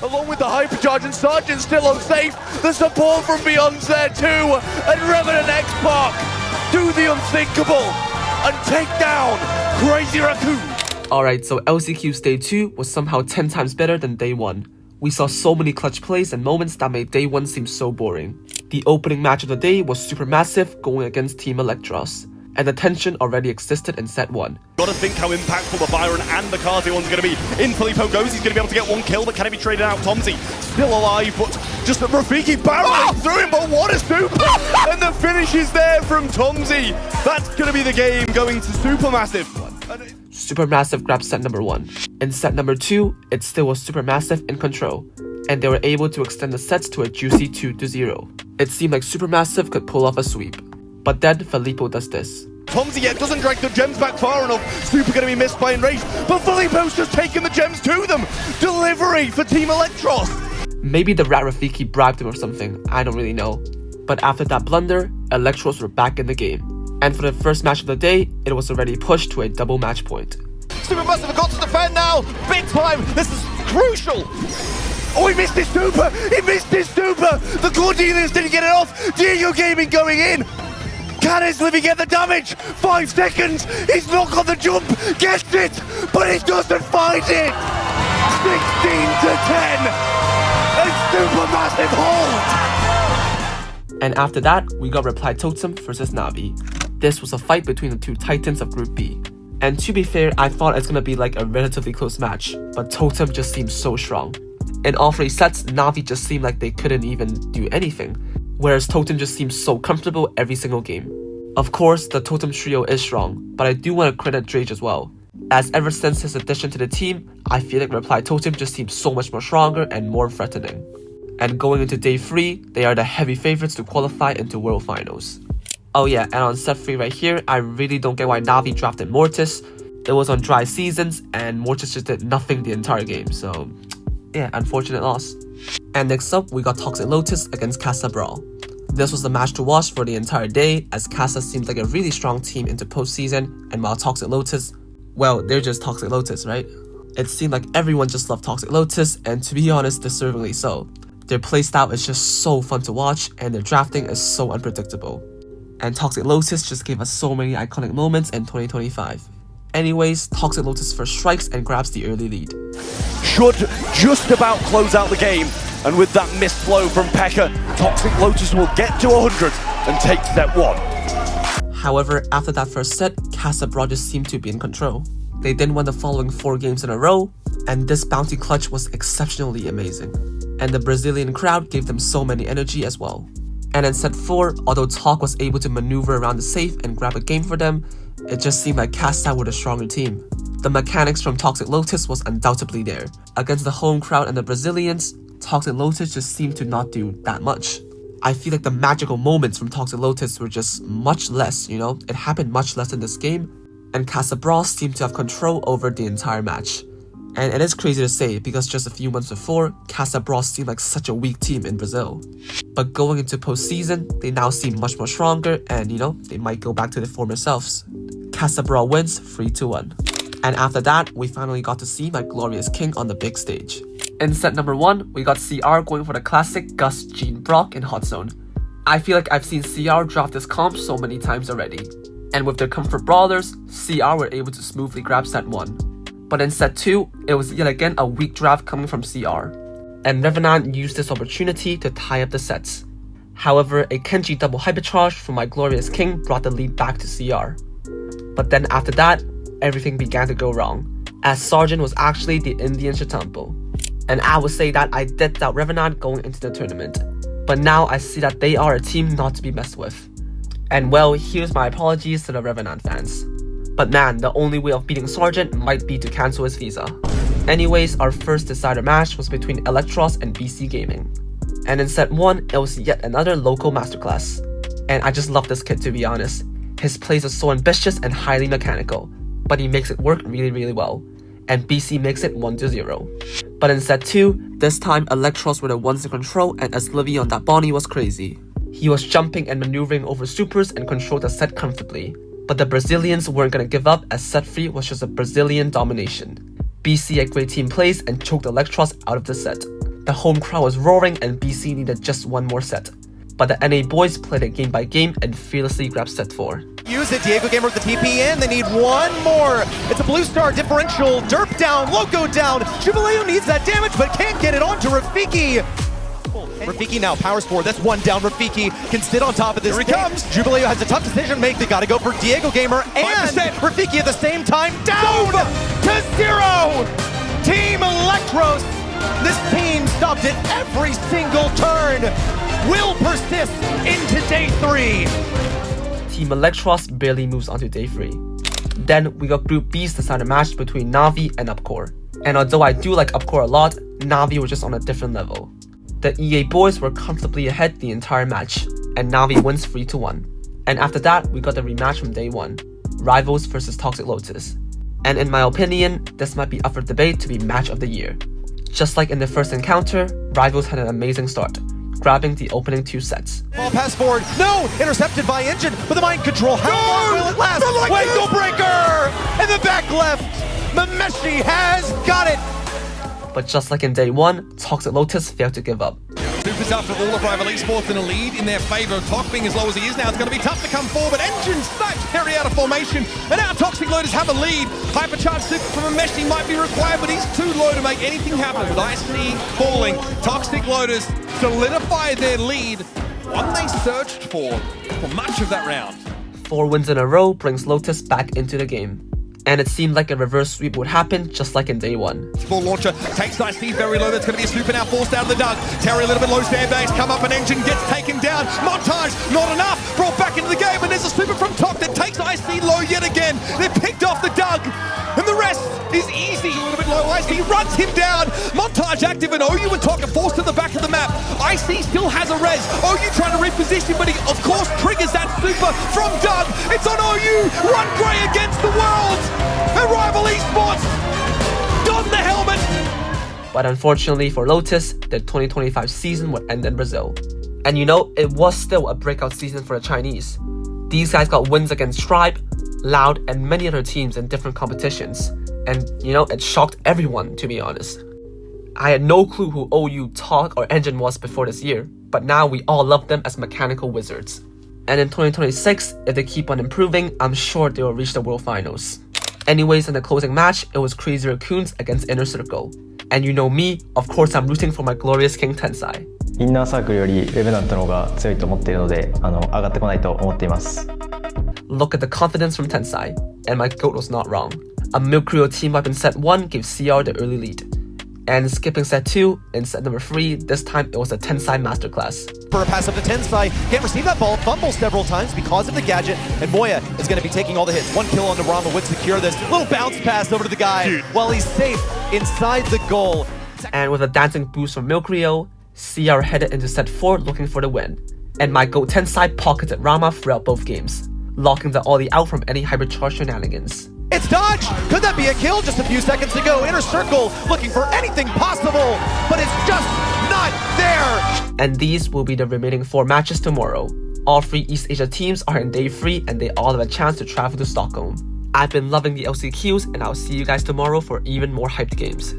along with the hypercharge, and Sergeant still unsafe. The support from Beyond's there too, and revenant xspark do the unthinkable and take down Crazy Raccoon. Alright, so LCQ's day 2 was somehow 10 times better than day 1. We saw so many clutch plays and moments that made day 1 seem so boring. The opening match of the day was Supermassive going against Team Elekros, and the tension already existed in set 1. Gotta think how impactful the Byron and the CRAZIER one's gonna be. In Filippo goes, he's gonna be able to get one kill, but can he be traded out? Tomsy still alive, but just Rafiki barreling through him, but what a super! And the finish is there from Tomsy. That's gonna be the game going to Supermassive. Supermassive grabbed set number 1. In set number 2, it still was Supermassive in control, and they were able to extend the sets to a juicy 2-0. It seemed like Supermassive could pull off a sweep. But then Filippo does this. Tomsy yet doesn't drag the gems back far enough. Super gonna be missed by Enrage, but Filippo's just taking the gems to them. Delivery for Team Elekros. Maybe the Rat Rafiki bribed him or something, I don't really know. But after that blunder, Elekros were back in the game. And for the first match of the day, it was already pushed to a double match point. Supermassive have got to defend now. Big time. This is crucial. Oh, he missed his super. He missed his super. The Cordelians didn't get it off. Diego Gaming going in. Can Livy get the damage? 5 seconds. He's not got the jump. Gets it, but he doesn't find it. 16 to 10. A Supermassive hold. And after that, we got Reply Totem versus Navi. This was a fight between the two titans of Group B. And to be fair, I thought it's gonna be like a relatively close match, but Totem just seemed so strong. In all 3 sets, Navi just seemed like they couldn't even do anything, whereas Totem just seems so comfortable every single game. Of course, the Totem trio is strong, but I do want to credit Drage as well, as ever since his addition to the team, I feel like Reply Totem just seems so much more stronger and more threatening. And going into day 3, they are the heavy favorites to qualify into World Finals. Oh yeah, and on set 3 right here, I really don't get why Navi drafted Mortis. It was on dry seasons, and Mortis just did nothing the entire game, so yeah, unfortunate loss. And next up, we got Toxic Lotus against Casa Brawl. This was the match to watch for the entire day, as Casa seemed like a really strong team into postseason, and while Toxic Lotus, well, they're just Toxic Lotus, right? It seemed like everyone just loved Toxic Lotus, and to be honest, deservingly so. Their playstyle is just so fun to watch, and their drafting is so unpredictable. And Toxic Lotus just gave us so many iconic moments in 2025. Anyways, Toxic Lotus first strikes and grabs the early lead. Should just about close out the game, and with that missed flow from Pekka, Toxic Lotus will get to 100 and take set 1. However, after that first set, Casa Brawl just seemed to be in control. They then won the following 4 games in a row, and this bounty clutch was exceptionally amazing. And the Brazilian crowd gave them so many energy as well. And in set 4, although Talk was able to maneuver around the safe and grab a game for them, it just seemed like Casa were the stronger team. The mechanics from Toxic Lotus was undoubtedly there. Against the home crowd and the Brazilians, Toxic Lotus just seemed to not do that much. I feel like the magical moments from Toxic Lotus were just much less, you know? It happened much less in this game, and Casa Brawl seemed to have control over the entire match. And it is crazy to say because just a few months before, Casa Brawl seemed like such a weak team in Brazil. But going into postseason, they now seem much more stronger and, you know, they might go back to their former selves. Casa Brawl wins 3-1. And after that, we finally got to see my glorious king on the big stage. In set number 1, we got CR going for the classic Gus, Jean, Brock in Hot Zone. I feel like I've seen CR draft this comp so many times already. And with their comfort brawlers, CR were able to smoothly grab set 1. But in set 2, it was yet again a weak draft coming from CR, and Revenant used this opportunity to tie up the sets. However, a Kenji double hypercharge from my glorious king brought the lead back to CR. But then after that, everything began to go wrong, as Sergeant was actually the Indian Shatampo. And I would say that I did doubt Revenant going into the tournament, but now I see that they are a team not to be messed with. And well, here's my apologies to the Revenant fans. But man, the only way of beating Sergeant might be to cancel his visa. Anyways, our first decider match was between Elekros and BC Gaming. And in set 1, it was yet another local masterclass. And I just love this kid, to be honest. His plays are so ambitious and highly mechanical, but he makes it work really well. And BC makes it 1-0. But in set 2, this time Elekros were the ones in control, and Livy on that Bonnie was crazy. He was jumping and maneuvering over supers and controlled the set comfortably. But the Brazilians weren't gonna give up, as set 3 was just a Brazilian domination. BC had great team plays and choked Elekros out of the set. The home crowd was roaring and BC needed just one more set. But the NA boys played it game by game and fearlessly grabbed set 4. Use it, Diego Gamer with the TP in. They need one more. It's a blue star differential. Derp down, Loco down. Jubileo needs that damage, but can't get it onto Rafiki. Rafiki now powers forward. That's one down. Rafiki can sit on top of this. Here he comes. Jubileo has a tough decision to make. They got to go for Diego Gamer and 5%. Rafiki at the same time. Down to 0. Team Elekros. This team stopped at every single turn. Will persist into day 3. Team Elekros barely moves on to day 3. Then we got Group B's decided match between Na'Vi and Upcore. And although I do like Upcore a lot, Na'Vi were just on a different level. The EA boys were comfortably ahead the entire match, and Na'Vi wins 3-1. And after that, we got the rematch from day 1, Rivals versus Toxic Lotus. And in my opinion, this might be up for debate to be match of the year. Just like in the first encounter, Rivals had an amazing start, grabbing the opening 2 sets. Ball pass forward. No! Intercepted by Engine, but the mind control. How long will it last? Wiggle breaker! In the back left, Mameshi has got it! But just like in day 1, Toxic Lotus failed to give up. Super's after all of Rival Esports in a lead in their favor. Tok being as low as he is now, it's going to be tough to come forward, but Engine snipes Terry out of formation, and now Toxic Lotus have a lead. Hypercharged super from Ameshi might be required, but he's too low to make anything happen. With IC falling, Toxic Lotus solidify their lead, one they searched for much of that round. 4 wins in a row brings Lotus back into the game. And it seemed like a reverse sweep would happen just like in day 1. Ball launcher takes IC very low. That's going to be a super now forced out of the dug. Terry a little bit low sandbags, come up and Engine gets taken down. Montage, not enough. Brought back into the game, and there's a super from Tok that takes IC low yet again. They're picked off the dug, and the rest is easy. A little bit low. IC runs him down. Montage active, and OU and Tok are forced to the back of the map. IC still has a res. OU trying to reposition, but he of course triggers that super from dug. It's on OU. Run Grey against the world. And Rival Esports don the helmet! But unfortunately for Lotus, their 2025 season would end in Brazil. And you know, it was still a breakout season for the Chinese. These guys got wins against Tribe, Loud, and many other teams in different competitions. And you know, it shocked everyone, to be honest. I had no clue who OU, Tok, or Engine was before this year, but now we all love them as mechanical wizards. And in 2026, if they keep on improving, I'm sure they will reach the World Finals. Anyways, in the closing match, it was CRAZIER Raccons against Inner Circle. And you know me, of course I'm rooting for my glorious King Tensai. インナーサークルよりレベナントの方が強いと思っているので、上がってこないと思っています。 Look at the confidence from Tensai, and my goat was not wrong. A Milk Creo team up in set 1 gave CR the early lead. And skipping set 2, in set number 3, this time it was a Tensai masterclass. For a pass up to Tensai, can't receive that ball, fumbles several times because of the gadget, and Moya is going to be taking all the hits. 1 kill on Narama would secure this. Little bounce pass over to the guy while he's safe inside the goal. And with a dancing boost from Milk Creo, CR headed into set 4 looking for the win. And my GOAT Tensai pocketed Rama throughout both games, locking the Ollie out from any hypercharge shenanigans. It's dodge! Could that be a kill? Just a few seconds to go. Inner Circle looking for anything possible, but it's just not there! And these will be the remaining 4 matches tomorrow. All 3 East Asia teams are in day 3 and they all have a chance to travel to Stockholm. I've been loving the LCQs and I'll see you guys tomorrow for even more hyped games.